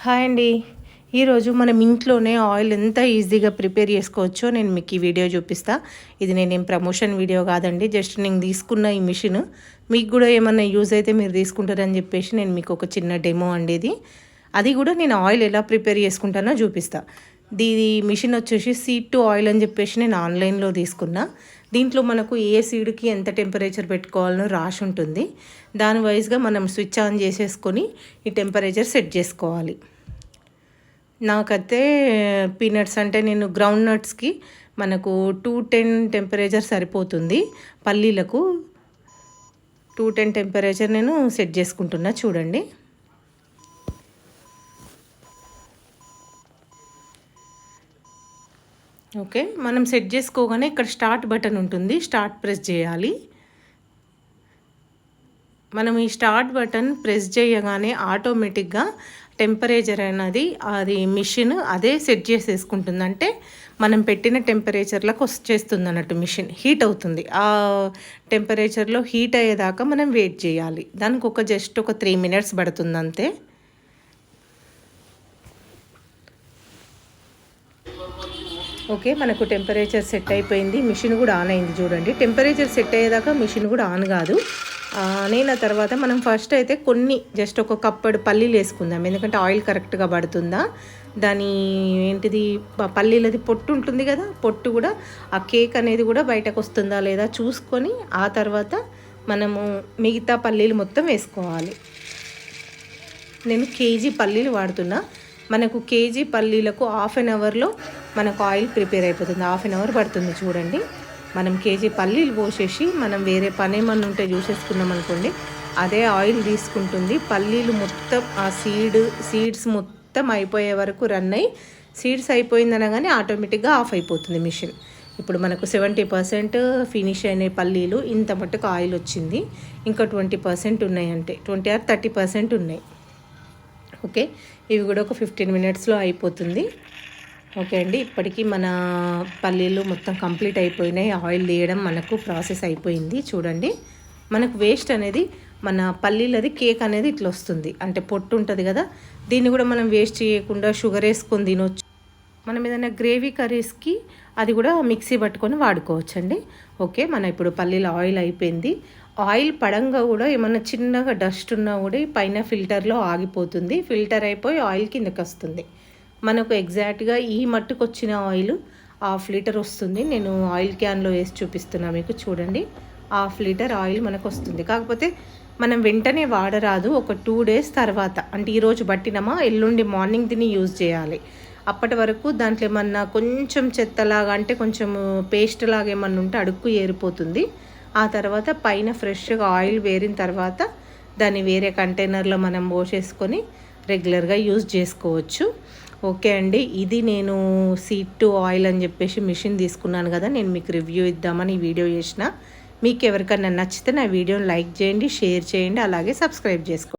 Hi అండి. ఈరోజు మనం ఇంట్లోనే ఆయిల్ ఎంత ఈజీగా ప్రిపేర్ చేసుకోవచ్చో నేను మీకు ఈ వీడియో చూపిస్తా. ఇది నేనేం ప్రమోషన్ వీడియో కాదండి. జస్ట్ నేను తీసుకున్న ఈ మిషన్ మీకు కూడా ఏమన్నా యూజ్ అయితే మీరు తీసుకుంటారని చెప్పేసి నేను మీకు ఒక చిన్న డెమో అండి ఇది. అది కూడా నేను ఆయిల్ ఎలా ప్రిపేర్ చేసుకుంటానో చూపిస్తా. దీని మిషన్ వచ్చేసి సీడ్ టు ఆయిల్ అని చెప్పేసి నేను ఆన్లైన్లో తీసుకున్నా. దీంట్లో మనకు ఏ సీడ్కి ఎంత టెంపరేచర్ పెట్టుకోవాలనో రాసి ఉంటుంది. దాని వైజ్గా మనం స్విచ్ ఆన్ చేసేసుకొని ఈ టెంపరేచర్ సెట్ చేసుకోవాలి. నాకైతే పీనట్స్ అంటే నేను గ్రౌండ్ నట్స్కి మనకు 210 టెంపరేచర్ సరిపోతుంది. పల్లీలకు 210 టెంపరేచర్ నేను సెట్ చేసుకుంటున్నా చూడండి. ఓకే, మనం సెట్ చేసుకోగానే ఇక్కడ స్టార్ట్ బటన్ ఉంటుంది, స్టార్ట్ ప్రెస్ చేయాలి. మనం ఈ స్టార్ట్ బటన్ ప్రెస్ చేయగానే ఆటోమేటిక్గా టెంపరేచర్ అనేది అది మిషన్ అదే సెట్ చేసేసుకుంటుంది. అంటే మనం పెట్టిన టెంపరేచర్లకు వచ్చేస్తుంది అన్నట్టు, మిషన్ హీట్ అవుతుంది. ఆ టెంపరేచర్లో హీట్ అయ్యేదాకా మనం వెయిట్ చేయాలి. దానికి జస్ట్ ఒక 3 minutes పడుతుంది అంతే. ఓకే, మనకు టెంపరేచర్ సెట్ అయిపోయింది. మిషన్ కూడా ఆన్ అయింది చూడండి. టెంపరేచర్ సెట్ అయ్యేదాకా మిషన్ కూడా ఆన్ కాదు. నేను ఆ తర్వాత మనం ఫస్ట్ అయితే జస్ట్ ఒక కప్పడు పల్లీలు వేసుకుందాం. ఎందుకంటే ఆయిల్ కరెక్ట్గా పడుతుందా, దాని ఏంటిది పల్లీలది పొట్టు ఉంటుంది కదా, పొట్టు కూడా ఆ కేక్ అనేది కూడా బయటకు వస్తుందా లేదా చూసుకొని ఆ తర్వాత మనము మిగతా పల్లీలు మొత్తం వేసుకోవాలి. నేను కేజీ పల్లీలు వాడుతున్నా. మనకు కేజీ పల్లీలకు 1/2 అవర్లో మనకు ఆయిల్ ప్రిపేర్ అయిపోతుంది. 1/2 అవర్ పడుతుంది చూడండి. మనం కేజీ పల్లీలు పోసేసి మనం వేరే పని ఏమన్నా ఉంటే చూసేసుకున్నాం అనుకోండి, అదే ఆయిల్ తీసుకుంటుంది. పల్లీలు మొత్తం ఆ సీడ్స్ మొత్తం అయిపోయే వరకు రన్ అయ్యి సీడ్స్ అయిపోయిందనగానే ఆటోమేటిక్గా ఆఫ్ అయిపోతుంది మిషన్. ఇప్పుడు మనకు 70% ఫినిష్ అయిన పల్లీలు ఇంత మట్టుకు ఆయిల్ వచ్చింది. ఇంకా 20% ఉన్నాయి, అంటే 20 or 30% ఉన్నాయి. ఓకే, ఇవి కూడా ఒక 15 minutesలో అయిపోతుంది. ఓకే అండి, ఇప్పటికీ మన పల్లీలు మొత్తం కంప్లీట్ అయిపోయినాయి. ఆయిల్ తీయడం మనకు ప్రాసెస్ అయిపోయింది చూడండి. మనకు వేస్ట్ అనేది మన పల్లీలది కేక్ అనేది ఇట్లా వస్తుంది. అంటే పొట్టు ఉంటుంది కదా, దీన్ని కూడా మనం వేస్ట్ చేయకుండా షుగర్ వేసుకొని తినొచ్చు. మనం ఏదైనా గ్రేవీ కర్రీస్కి అది కూడా మిక్సీ పట్టుకొని వాడుకోవచ్చండి. ఓకే, మన ఇప్పుడు పల్లీల ఆయిల్ అయిపోయింది. ఆయిల్ పడంగా కూడా ఏమన్నా చిన్నగా డస్ట్ ఉన్నా కూడా పైన ఫిల్టర్లో ఆగిపోతుంది. ఫిల్టర్ అయిపోయి ఆయిల్ కిందకి వస్తుంది. మనకు ఎగ్జాక్ట్గా ఈ మట్టుకు వచ్చిన ఆయిల్ 1/2 లీటర్ వస్తుంది. నేను ఆయిల్ క్యాన్లో వేసి చూపిస్తున్నా మీకు చూడండి. 1/2 లీటర్ ఆయిల్ మనకు వస్తుంది. కాకపోతే మనం వెంటనే వాడరాదు. ఒక 2 days తర్వాత, అంటే ఈరోజు పట్టినమా ఎల్లుండి మార్నింగ్ దీన్ని యూజ్ చేయాలి. అప్పటి వరకు దాంట్లో ఏమన్నా కొంచెం చెత్తలాగా అంటే కొంచెం పేస్ట్ లాగా ఏమన్నా ఉంటే అడుక్కు ఏరిపోతుంది. ఆ తర్వాత పైన ఫ్రెష్గా ఆయిల్ వేరిన తర్వాత దాన్ని వేరే కంటైనర్లో మనం పోసేసుకొని రెగ్యులర్గా యూజ్ చేసుకోవచ్చు. ఓకే అండి, ఇది నేను సీడ్ టు ఆయిల్ అని చెప్పేసి మిషన్ తీసుకున్నాను కదా, నేను మీకు రివ్యూ ఇద్దామని వీడియో చేసిన. మీకు ఎవరికైనా నచ్చితే నా వీడియోని లైక్ చేయండి, షేర్ చేయండి, అలాగే సబ్స్క్రైబ్ చేసుకోండి.